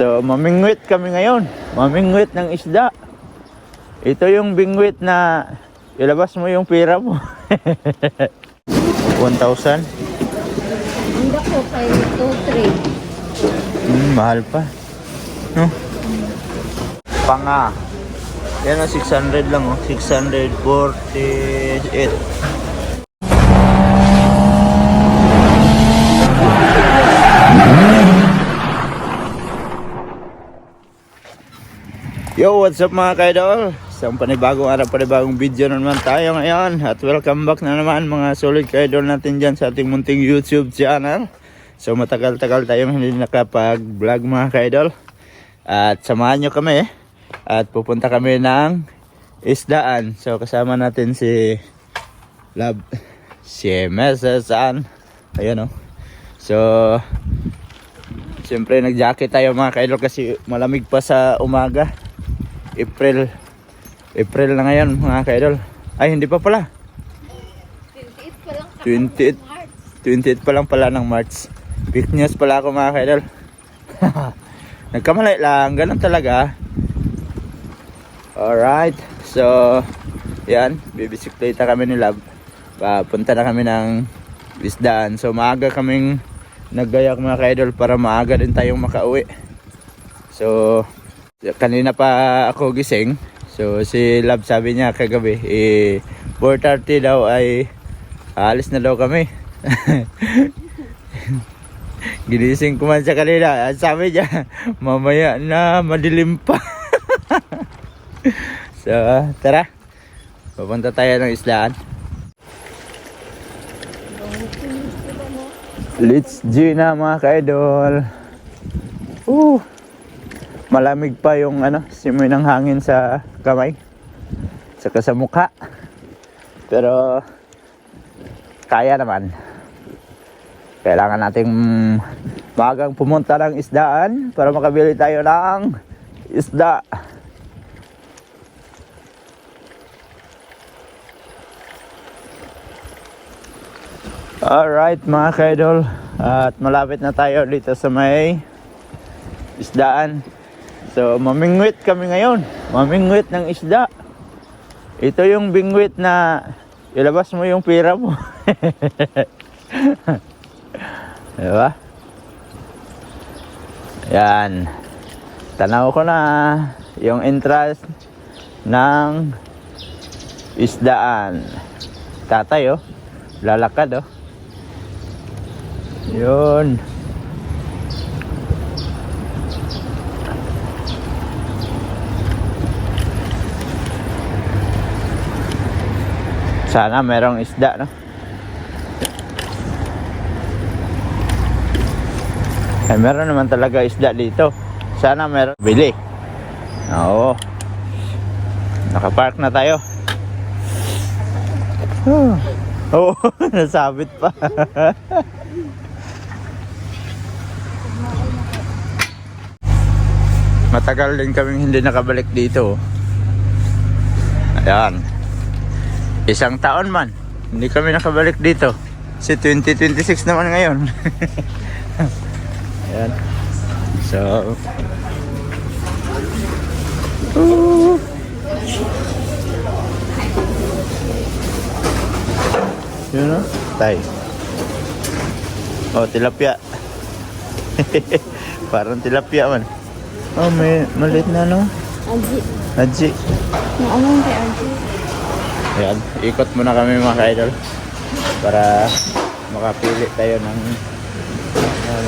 So, mamingwit kami ngayon. Mamingwit ng isda. Ito yung bingwit na ilabas mo yung pera mo. 1,000. Hindi ko kay 2-3. Mahal pa. No? Panga. Yan o, 600 lang o. 648. Yo, what's up mga kaidol? Isang panibagong araw, panibagong video na naman tayo ngayon. At welcome back na naman mga solid kaidol natin dyan sa ating munting YouTube channel. So matagal-tagal tayong hindi nakapag-vlog mga kaidol. At samahan nyo kami. At pupunta kami ng isdaan. So kasama natin si Love, si Mesesan. Ayan o. So siyempre nag-jacket tayo mga kaidol kasi malamig pa sa umaga. April na ngayon mga kaidol. Ay hindi pa pala, 28 pa lang. 28 pa lang pala ng March. Fake news pala ako mga kaidol. Nagkamali lang, ganun talaga. Alright, so yan, bibisikleta kami ni Love. Papunta na kami ng isdaan. So maaga kaming naggayak mga kaidol para maaga din tayong makauwi. So kanina pa ako gising. So si Love sabi niya kagabi 4:30 daw ay alis na daw kami. Ginising ko man siya kanina. Sabi niya mamaya na madilim pa. So tara, pupunta tayo ng isdaan. Let's G na mga kaidol. Malamig pa yung simoy ng hangin sa kamay saka sa mukha, pero kaya naman. Kailangan nating maagang pumunta ng isdaan para makabili tayo ng isda. Alright mga kaidol, at malapit na tayo dito sa may isdaan. So mamingwit kami ngayon. Mamingwit ng isda. Ito yung bingwit na ilabas mo yung pera mo. Diba? Yan. Tanaw ko na yung entrance ng isdaan. Tatay oh, lalakad oh. Yun. Sana merong isda, no? Ay, meron naman talaga isda dito. Sana meron bili. Oo. Nakapark na tayo. Oo, nasabit pa. Matagal din kaming hindi nakabalik dito. Ayan. Isang taon man hindi kami nakabalik dito. Si 2026 naman ngayon. Ayan. So yun o, tay. Oh, tilapia. Parang tilapia man. Oh, may maliit na no? Aji. Naamang kay Aji. Ayan, ikot muna kami mga ka-idol para makapili tayo ng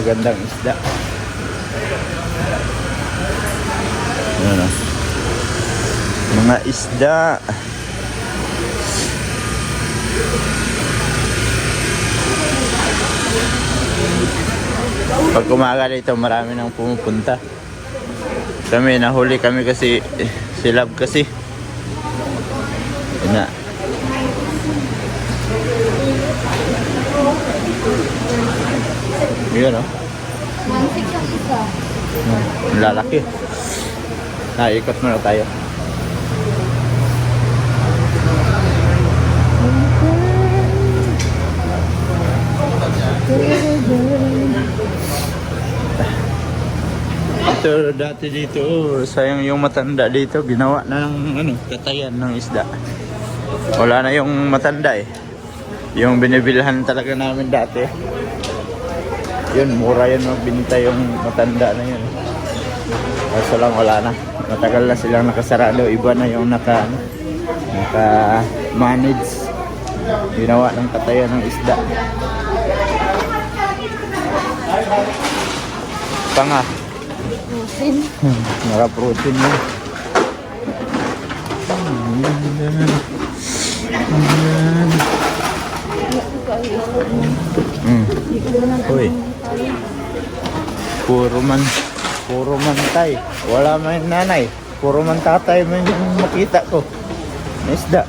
magandang isda. Ayan o, mga isda. Pag umaga dito marami nang pumupunta. Kami nahuli kami kasi si Love kasi na. Yun o. Mansik ang isa. Lalaki. Ikot muna tayo. Ito dati dito, sayang yung matanda dito, ginawa na ng ano, katayan ng isda. Wala na yung matanda eh. Yung binibilhan talaga namin dati. Yun, mura yun magbinta yung matanda na yun. Kaso lang wala na. Matagal na silang nakasarado, iba na yung naka-manage. Ginawa ng katayan ng isda. Panga. Protein. Naka-protein mo. Uy. Puro man tay. Wala man nanay. Puro man tatay man yung makita ko. Na isda.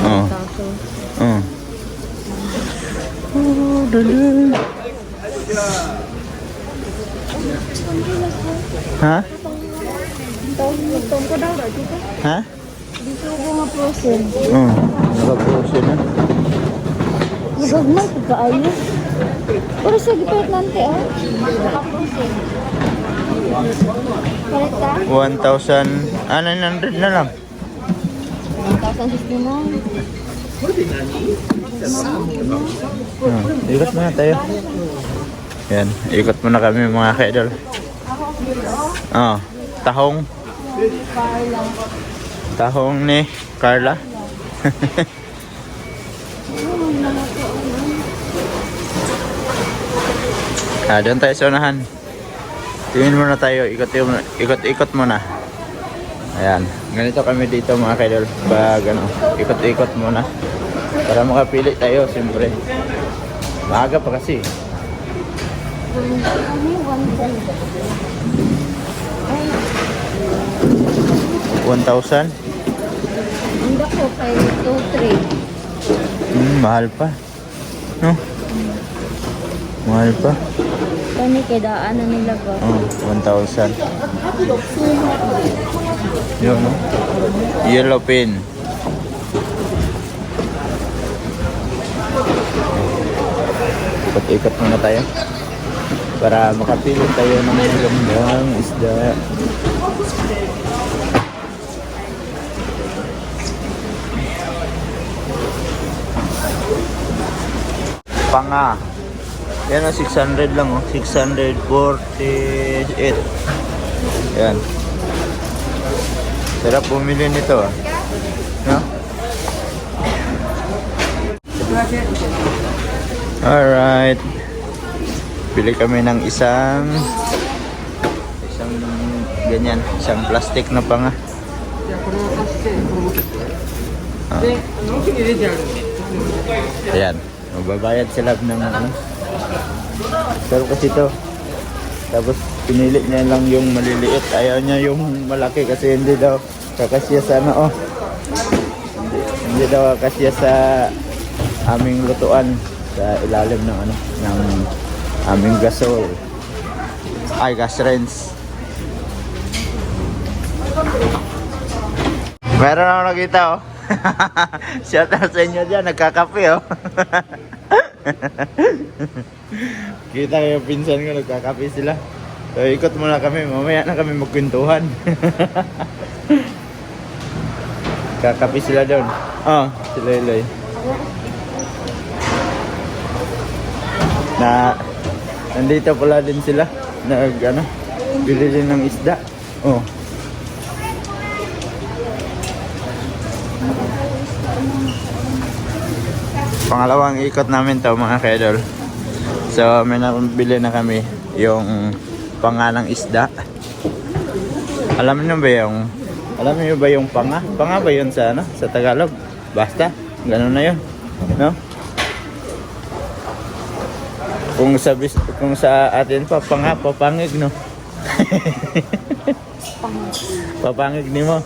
Oh. Oh. Oh, dali. Ha? Tong ko daw dito. Ha? Dito ko nga protein. Oh, naka-frozen na. Magagmay ko kaayo. Pero sa gipit nante ah. Naka-protein. Palit ka? 1,900 na lang. 1,069. Ikot muna tayo. Yan, ikot muna kami mga kaidol. Tahong. Carla. Tahong ni Carla. Doon tayo sa unahan. Tingin muna tayo, ikot-ikot muna. Ayan, ganito kami dito mga kaidol. Pag ano, ikot-ikot muna. Para makapili tayo, siyempre. Maaga pa kasi. 1,000? Hindi ko kay 2,300. Mahal pa. No? Mahal pa. Kani kay daan na nila ba? 1,000. Yun, no? Yellow pin. Ikot-ikot muna tayo. Para makapili tayo ng magandang isda. Panga. Yan ang 600 lang oh. 648. Yan. Sarap bumili nito ah. No? Alright. Bili kami ng isang ganyan, isang plastic na panga. Ayan. Magbabayad sila ng ano. Pero kasi ito. Tapos pinili niya lang yung maliliit. Ayaw niya yung malaki kasi hindi daw kakasya sa ano oh. Hindi daw kakasya sa aming lutuan sa ilalim ng ano ng aming gasol. Ay, gas rinse. Meron ako nakita oh. Shout out sa inyo dyan, nagkakape oh. Kita yung pinsan ko, nagkakape sila. So ikot muna kami, mamaya na kami magkwentuhan. Kakape sila doon. Sila Iloy. Nandito pala din sila. Bili din ng isda. Pangalawang ikot namin to mga kaidol. So may nabili na kami yung pangalang isda. Alam niyo ba yung panga? Panga ba yun sa sa Tagalog? Basta, gano'n na yun. No? Kung sa atin pa panga, papangig no. Papangig ni mo.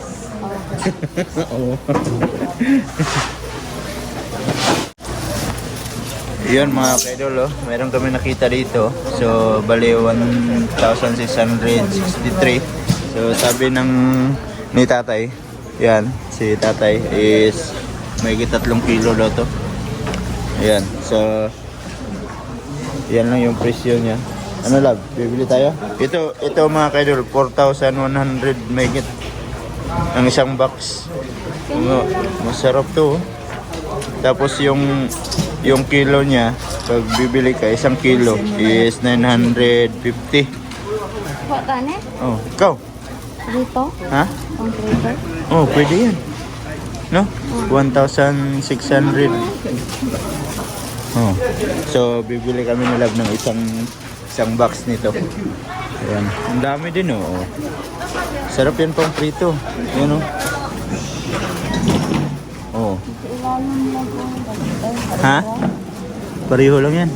Oo. Yun mga kaidol, meron kami nakita dito. So bali 1,663. So sabi ni tatay, yan si tatay is may 3 kilo daw to. Ayan. So, yan lang yung presyo niya. Ano lab? Bibili tayo? Ito mga kaidol, 4,100 megit ang isang box. Masarap to. Tapos yung kilo niya, pag bibili ka, isang kilo is 950. Tane? Oh, ikaw? Dito? Ha? Ang prito? Oh, pwede yan. No? 1,600. Oh. So, bibili kami ni Lab ng isang box nito. Ayan. Ang dami din, oh. Sarap yan pang prito. Ayan, oh. Oh. Ha? Pareho lang yan.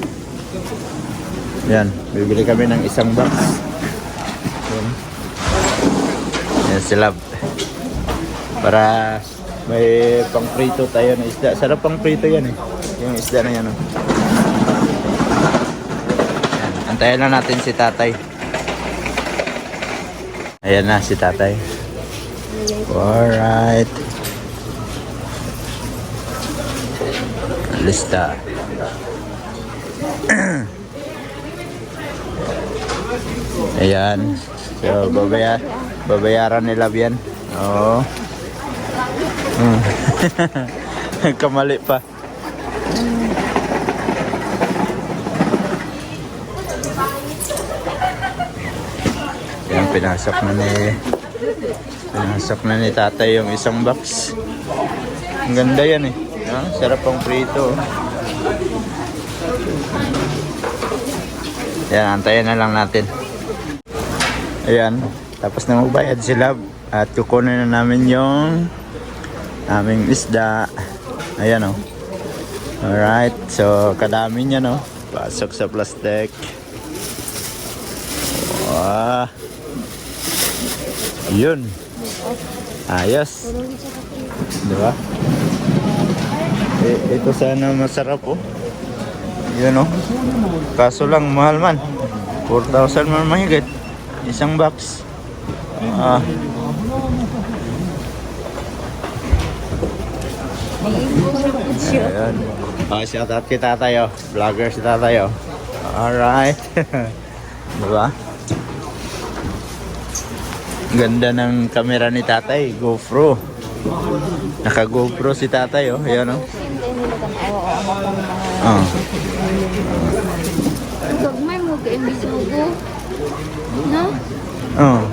Yan. Bibili kami ng isang box. Ayan. Ayan si Lab. Para may pang prito tayo na isda. Sarap pang prito yan eh. Yung isda na yan, oh. Ayan. Antayin na natin si tatay. Ayan na si tatay. Alright. Lista. Ayan. So, babayaran nila yan. Oo. Kamali pa. Yan, pinasok na ni tatay yung isang box. Ang ganda yan eh. Sarap pang prito. Yan, antayin na lang natin. Ayan, tapos na magbayad sila at kukunin na namin yung aming isda. Ayan, oh. Alright, so kadami niya, no? Pasok sa plastic. Wow. Yun. Ayos. Diba? Ito sana masarap, oh. Yun, oh. Kaso lang mahal man. 4,000 man mahigit. Isang box. Ayan. Shout out kay tatay, oh. Vlogger si tatay, oh. Alright. Diba? Ganda ng camera ni tatay. GoPro. Naka GoPro si tatay, oh. Ayan, oh. Oh. Gagmay mo ka imbis mo ko. No? Oh.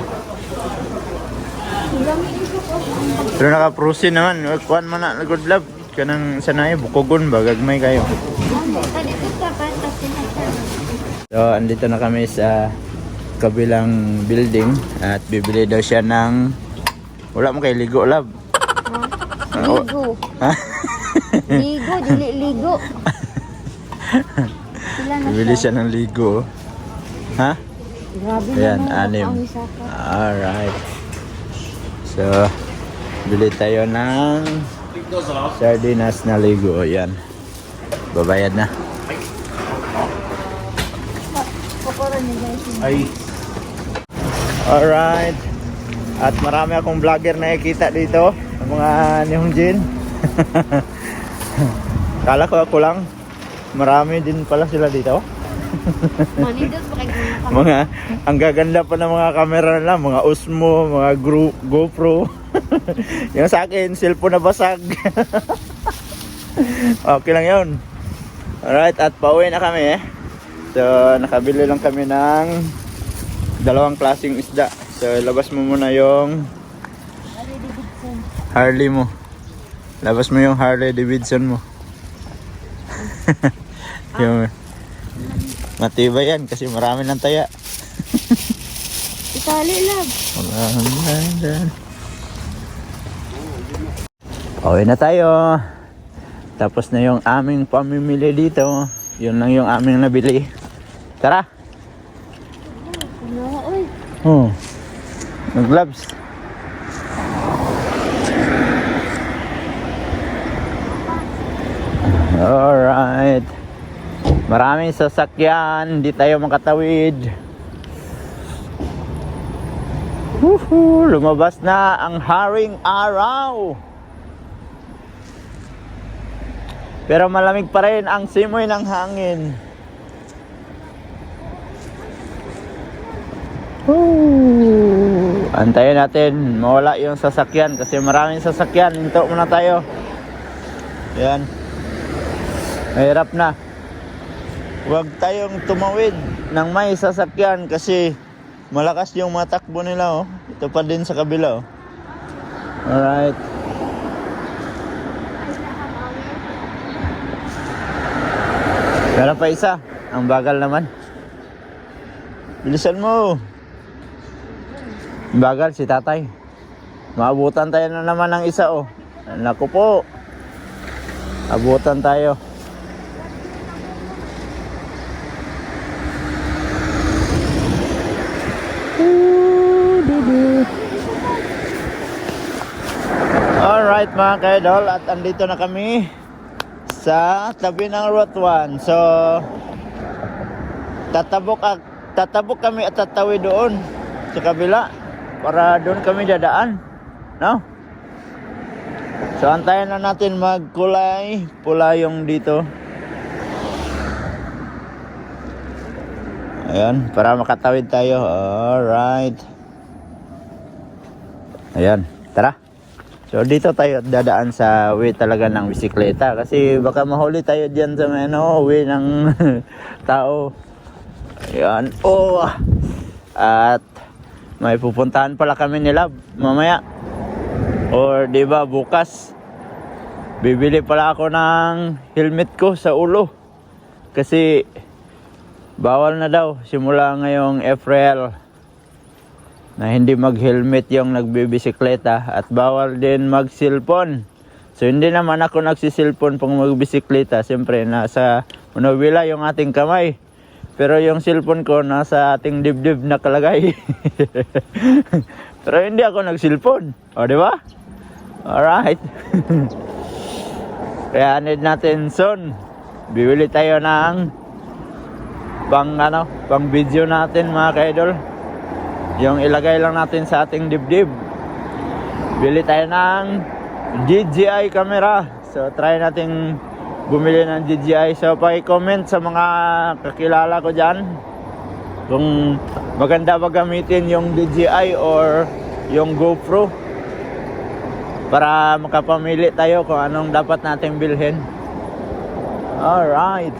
Pero naka-prosin naman. Kuhan man na, good love. Kanang sanay, bukogon ba? Gagmay kayo. So, andito na kami sa kabilang building. At bibili daw siya ng... Wala mo kay ligo, love. Ligo. Ha? Ligo, dili ligo. Bibili siya ng ligo. Ha? Grabe Ayan, naman. 6. Alright. So, bili tayo ng sardinas na ligo. Ayan. Babayad na. Ay. Alright. At marami akong vlogger na nakikita dito. Ang mga Nihongjin. Kala ko ako lang. Marami din pala sila dito. Mga, ang gaganda pa ng mga camera nila. Mga Osmo, mga GoPro. Yung sa akin, cellphone na basag. Okay lang yun. Alright, at pauwi na kami, eh. So, nakabili lang kami ng dalawang klaseng isda. So, labas mo muna yung Harley mo. Labas mo yung Harley Davidson mo. Yung matibay yan kasi marami ng taya. Itali lang. Okay na tayo. Tapos na yung aming pamimili dito. Yun lang yung aming nabili. Tara. Oy. Oh. Mag-gloves. Alright. Maraming sasakyan. Hindi tayo makatawid. Woohoo! Lumabas na ang haring araw. Pero malamig pa rin ang simoy ng hangin. Antayin natin mawala yung sasakyan kasi maraming sasakyan. Hinto muna tayo. Yan. Mahirap na. Huwag tayong tumawid ng may sasakyan kasi malakas yung matakbo nila, oh. Ito pa din sa kabila, oh. Alright. Meron pa isa. Ang bagal naman. Bilisan mo. Bagal si tatay. Maabutan tayo na naman ng isa, oh. Naku po. Abutan tayo. Alright mga kaidol, at andito na kami sa tabi ng Route 1. So tatabok kami at tatawid doon sa kabila para doon kami dadaan, no? So antayin na natin magkulay pula yung dito. Ayan, para makatawid tayo. Alright. Ayan, tara. So dito tayo dadaan sa way talaga ng bisikleta kasi baka mahuli tayo diyan sa way ng tao. Ayan. Oh. At may pupuntahan pala kami nila mamaya. Or di ba bukas bibili pala ako ng helmet ko sa ulo. Kasi bawal na daw simula ngayong April na hindi mag-helmet yung nagbibisikleta at bawal din mag-cellphone. So hindi naman ako nagsisilphone pang magbisikleta. Siyempre nasa manubila yung ating kamay. Pero yung cellphone ko nasa ating dibdib nakalagay. Pero hindi ako nag-cellphone. O di ba? Alright. Kaya need natin soon. Bibili tayo ng pang video natin mga kaidol. Yung ilagay lang natin sa ating dibdib. Bili tayo ng DJI camera. So try nating bumili ng DJI. So paki-comment sa mga kakilala ko dyan kung maganda ba gamitin yung DJI or yung GoPro para makapamili tayo kung anong dapat nating bilhin. Alright.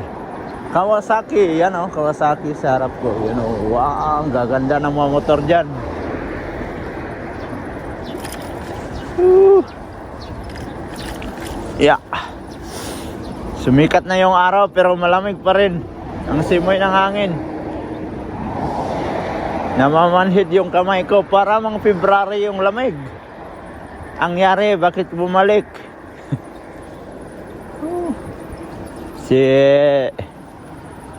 Kawasaki, yan o, Kawasaki sa harap ko. Yan o, wow, ang gaganda ng mga motor dyan. Yeah. Sumikat na yung araw pero malamig pa rin. Ang simoy ng hangin. Namamanhid yung kamay ko para mga February yung lamig. Ang yari, bakit bumalik? Si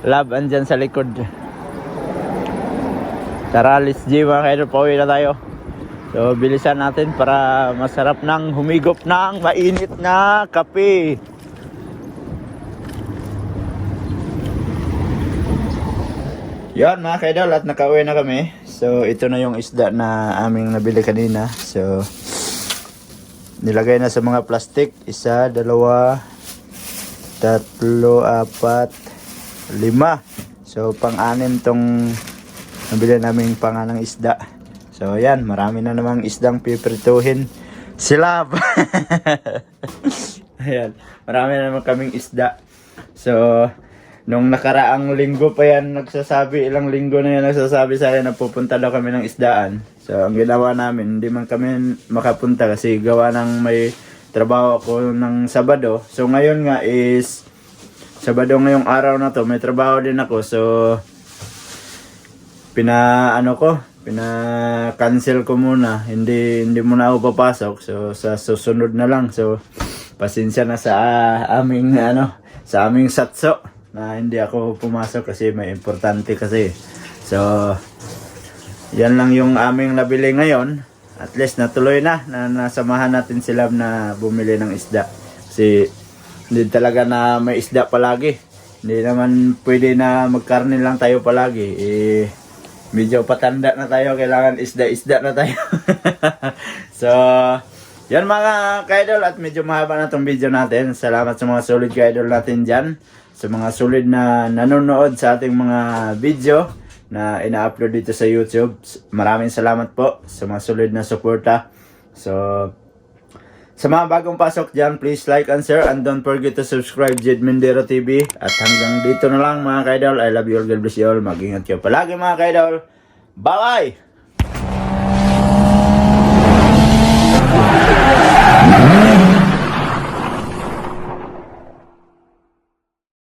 Love andyan sa likod. Tara, let's G mga kaidol, pauwi na tayo. So bilisan natin para masarap nang humigop ng mainit na kape. Yan mga kaidol, at nakauwi na kami. So ito na yung isda na aming nabili kanina. So nilagay na sa mga plastic. 1, 2, 3, 4, 5. So pang-anim tong nabili naming panganang isda. So yan, marami na namang isdang piprituhin. Sila. Ayan, marami na naman kaming isda. So nung nakaraang linggo pa yan nagsasabi, ilang linggo na yan nagsasabi sa akin na pupunta daw kami ng isdaan. So ang ginawa namin, hindi man kami makapunta kasi gawa ng may trabaho ako ng Sabado. So ngayon nga is Sabado ngayong araw na to, may trabaho din ako. So pina-cancel ko muna. Hindi muna ako papasok. So sa susunod na lang. So pasensya na sa sa aming satso na hindi ako pumasok kasi may importante kasi. So yan lang yung aming nabili ngayon. At least natuloy na nasamahan natin sila na bumili ng isda. Kasi hindi talaga na may isda palagi. Hindi naman pwede na magkarne lang tayo palagi. Medyo patanda na tayo. Kailangan isda-isda na tayo. So, Yan mga ka-idol, at medyo mahaba na itong video natin. Salamat sa mga solid ka-idol natin dyan. Sa mga solid na nanonood sa ating mga video na ina-upload dito sa YouTube. Maraming salamat po sa mga solid na suporta. So, sa mga bagong pasok dyan, please like and share. And don't forget to subscribe Jed Mendero TV. At hanggang dito na lang mga ka-idol. I love you all. God bless you all. Mag-ingat kayo palagi mga ka-idol. Bye-bye!